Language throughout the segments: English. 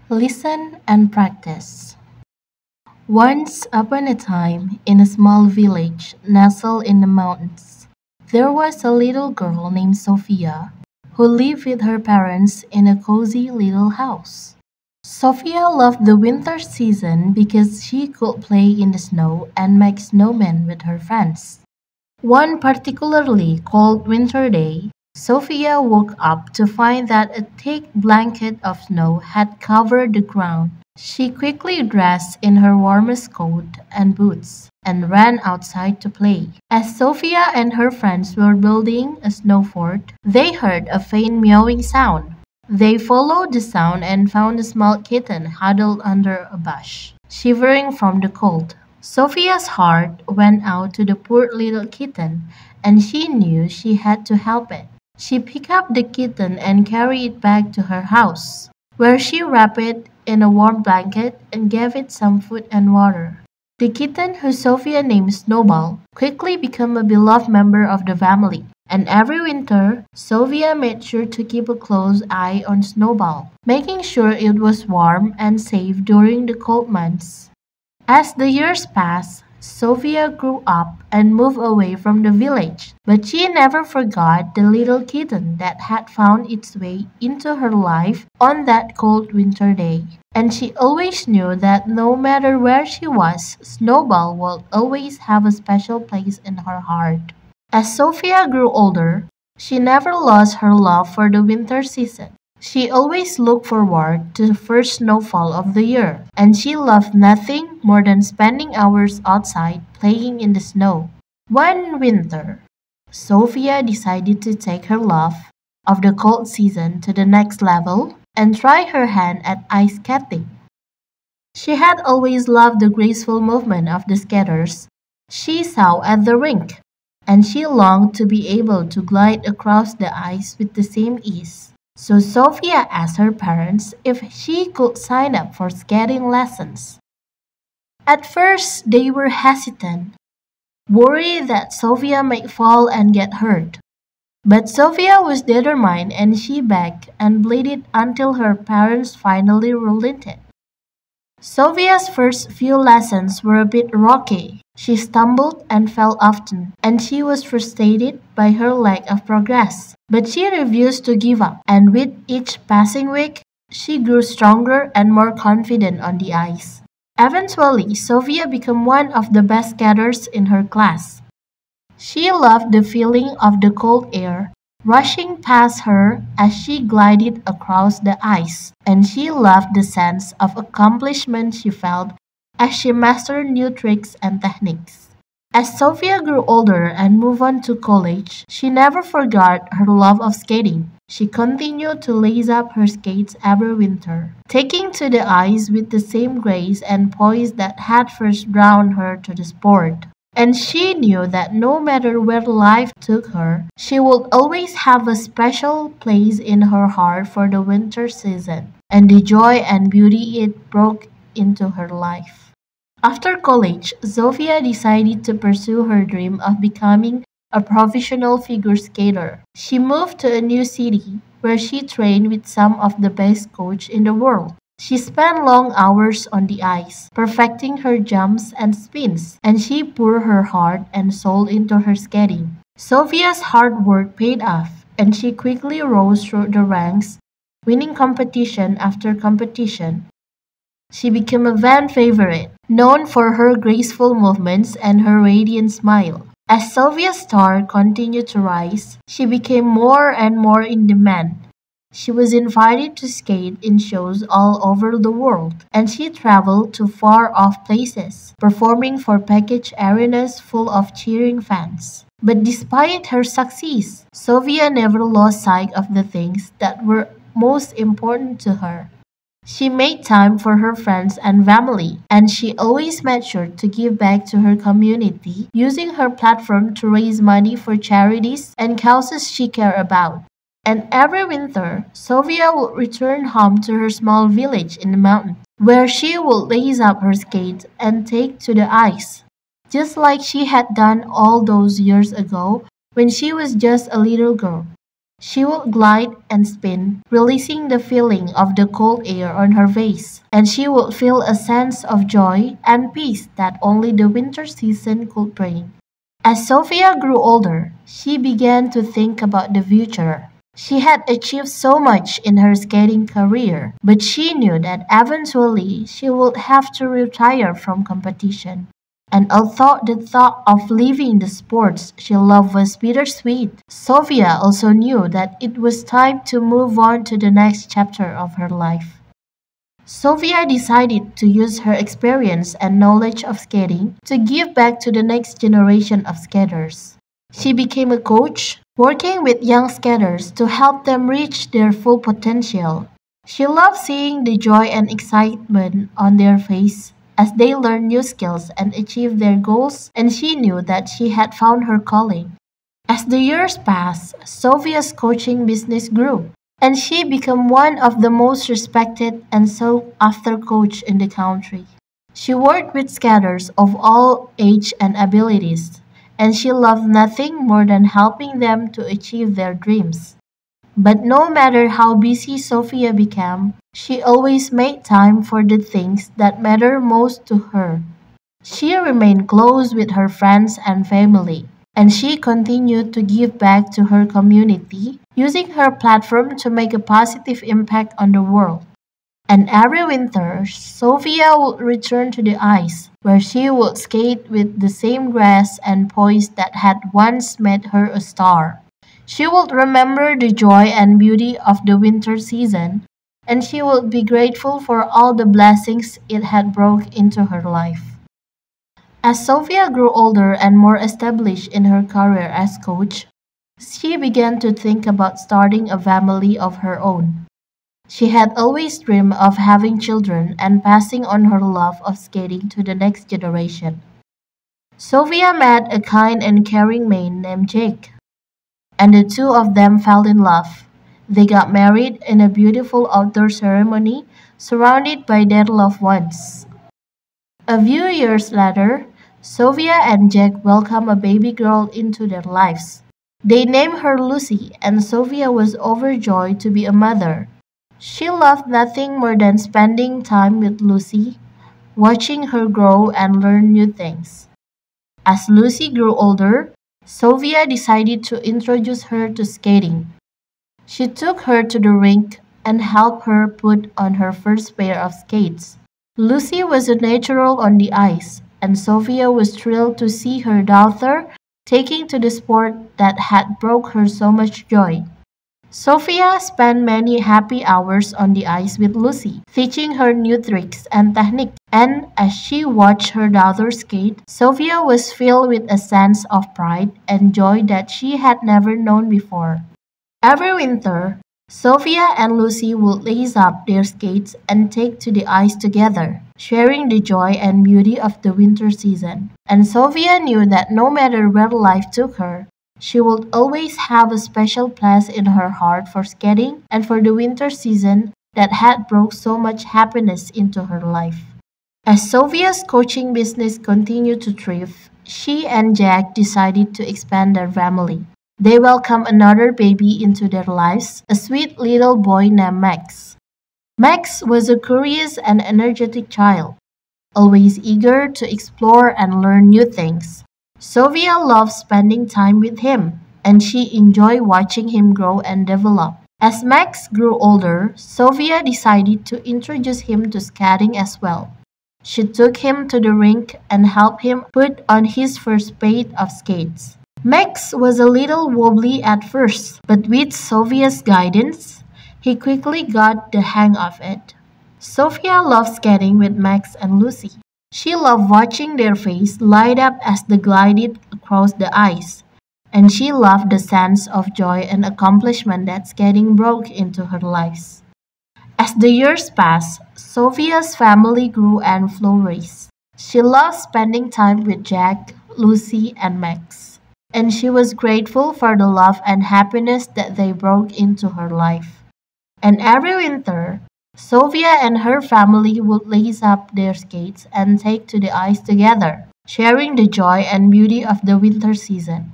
Listen and practice. Once upon a time, in a small village nestled in the mountains, there was a little girl named Sophia who lived with her parents in a cozy little house. Sophia loved the winter season because she could play in the snow and make snowmen with her friends. One particularly cold winter day, Sophia woke up to find that a thick blanket of snow had covered the ground. She quickly dressed in her warmest coat and boots and ran outside to play. As Sophia and her friends were building a snow fort, they heard a faint meowing sound. They followed the sound and found a small kitten huddled under a bush, shivering from the cold. Sophia's heart went out to the poor little kitten, and she knew she had to help it. She picked up the kitten and carried it back to her house, where she wrapped it in a warm blanket and gave it some food and water. The kitten, who Sophia named Snowball, quickly became a beloved member of the family, and every winter, Sophia made sure to keep a close eye on Snowball, making sure it was warm and safe during the cold months. As the years passed, Sophia grew up and moved away from the village, but she never forgot the little kitten that had found its way into her life on that cold winter day. And she always knew that no matter where she was, Snowball would always have a special place in her heart. As Sophia grew older, she never lost her love for the winter season. She always looked forward to the first snowfall of the year, and she loved nothing more than spending hours outside playing in the snow. One winter, Sophia decided to take her love of the cold season to the next level and try her hand at ice skating. She had always loved the graceful movement of the skaters she saw at the rink, and she longed to be able to glide across the ice with the same ease. So Sophia asked her parents if she could sign up for skating lessons. At first, they were hesitant, worried that Sophia might fall and get hurt. But Sophia was determined and she begged and pleaded until her parents finally relented. Sophia's first few lessons were a bit rocky. She stumbled and fell often, and she was frustrated by her lack of progress. But she refused to give up, and with each passing week, she grew stronger and more confident on the ice. Eventually, Sophia became one of the best skaters in her class. She loved the feeling of the cold air rushing past her as she glided across the ice, and she loved the sense of accomplishment she felt as she mastered new tricks and techniques. As Sophia grew older and moved on to college, she never forgot her love of skating. She continued to lace up her skates every winter, taking to the ice with the same grace and poise that had first drawn her to the sport. And she knew that no matter where life took her, she would always have a special place in her heart for the winter season and the joy and beauty it brought into her life. After college, Sophia decided to pursue her dream of becoming a professional figure skater. She moved to a new city where she trained with some of the best coaches in the world. She spent long hours on the ice, perfecting her jumps and spins, and she poured her heart and soul into her skating. Sophia's hard work paid off, and she quickly rose through the ranks, winning competition after competition. She became a fan favorite, known for her graceful movements and her radiant smile. As Sophia's star continued to rise, she became more and more in demand. She was invited to skate in shows all over the world, and she traveled to far-off places, performing for packed arenas full of cheering fans. But despite her success, Sophia never lost sight of the things that were most important to her. She made time for her friends and family, and she always made sure to give back to her community, using her platform to raise money for charities and causes she cared about. And every winter, Sophia would return home to her small village in the mountains, where she would lace up her skates and take to the ice, just like she had done all those years ago when she was just a little girl. She would glide and spin, releasing the feeling of the cold air on her face, and she would feel a sense of joy and peace that only the winter season could bring. As Sophia grew older, she began to think about the future. She had achieved so much in her skating career, but she knew that eventually she would have to retire from competition. And although the thought of leaving the sports she loved was bittersweet, Sophia also knew that it was time to move on to the next chapter of her life. Sophia decided to use her experience and knowledge of skating to give back to the next generation of skaters. She became a coach, working with young skaters to help them reach their full potential. She loved seeing the joy and excitement on their face as they learned new skills and achieved their goals, and she knew that she had found her calling. As the years passed, Sophia's coaching business grew, and she became one of the most respected and sought after coach in the country. She worked with skaters of all age and abilities, and she loved nothing more than helping them to achieve their dreams. But no matter how busy Sophia became, she always made time for the things that matter most to her. She remained close with her friends and family, and she continued to give back to her community, using her platform to make a positive impact on the world. And every winter, Sophia would return to the ice, where she would skate with the same grace and poise that had once made her a star. She would remember the joy and beauty of the winter season, and she would be grateful for all the blessings it had brought into her life. As Sophia grew older and more established in her career as coach, she began to think about starting a family of her own. She had always dreamed of having children and passing on her love of skating to the next generation. Sophia met a kind and caring man named Jake, and the two of them fell in love. They got married in a beautiful outdoor ceremony surrounded by their loved ones. A few years later, Sophia and Jack welcomed a baby girl into their lives. They named her Lucy, and Sophia was overjoyed to be a mother. She loved nothing more than spending time with Lucy, watching her grow and learn new things. As Lucy grew older, Sophia decided to introduce her to skating. She took her to the rink and helped her put on her first pair of skates. Lucy was a natural on the ice, and Sophia was thrilled to see her daughter taking to the sport that had brought her so much joy. Sophia spent many happy hours on the ice with Lucy, teaching her new tricks and techniques. And as she watched her daughter skate, Sophia was filled with a sense of pride and joy that she had never known before. Every winter, Sophia and Lucy would lace up their skates and take to the ice together, sharing the joy and beauty of the winter season. And Sophia knew that no matter where life took her, she would always have a special place in her heart for skating and for the winter season that had brought so much happiness into her life. As Sophia's coaching business continued to thrive, she and Jack decided to expand their family. They welcomed another baby into their lives, a sweet little boy named Max. Max was a curious and energetic child, always eager to explore and learn new things. Sophia loved spending time with him, and she enjoyed watching him grow and develop. As Max grew older, Sophia decided to introduce him to skating as well. She took him to the rink and helped him put on his first pair of skates. Max was a little wobbly at first, but with Sophia's guidance, he quickly got the hang of it. Sophia loved skating with Max and Lucy. She loved watching their faces light up as they glided across the ice, and she loved the sense of joy and accomplishment that skating brought into her lives. As the years passed, Sophia's family grew and flourished. She loved spending time with Jack, Lucy, and Max, and she was grateful for the love and happiness that they brought into her life. And every winter, Sophia and her family would lace up their skates and take to the ice together, sharing the joy and beauty of the winter season.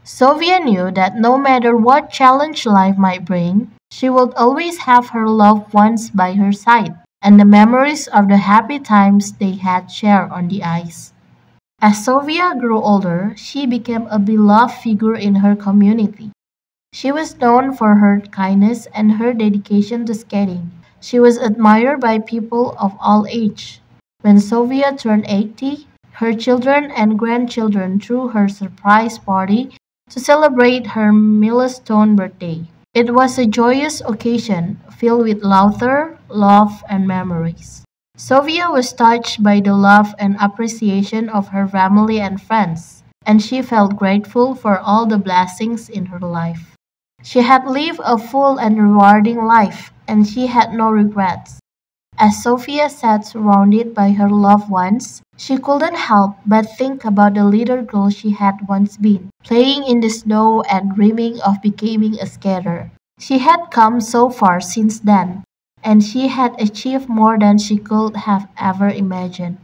Sophia knew that no matter what challenge life might bring, she would always have her loved ones by her side, and the memories of the happy times they had shared on the ice. As Sophia grew older, she became a beloved figure in her community. She was known for her kindness and her dedication to skating. She was admired by people of all ages. When Sophia turned 80, her children and grandchildren threw her surprise party to celebrate her milestone birthday. It was a joyous occasion filled with laughter, love, and memories. Sophia was touched by the love and appreciation of her family and friends, and she felt grateful for all the blessings in her life. She had lived a full and rewarding life, and she had no regrets. As Sophia sat surrounded by her loved ones, she couldn't help but think about the little girl she had once been, playing in the snow and dreaming of becoming a skater. She had come so far since then, and she had achieved more than she could have ever imagined.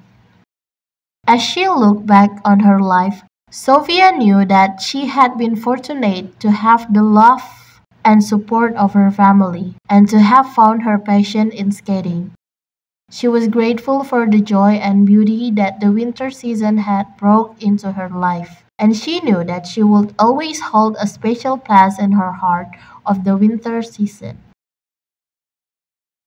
As she looked back on her life, Sophia knew that she had been fortunate to have the love and support of her family, and to have found her passion in skating. She was grateful for the joy and beauty that the winter season had brought into her life, and she knew that she would always hold a special place in her heart of the winter season.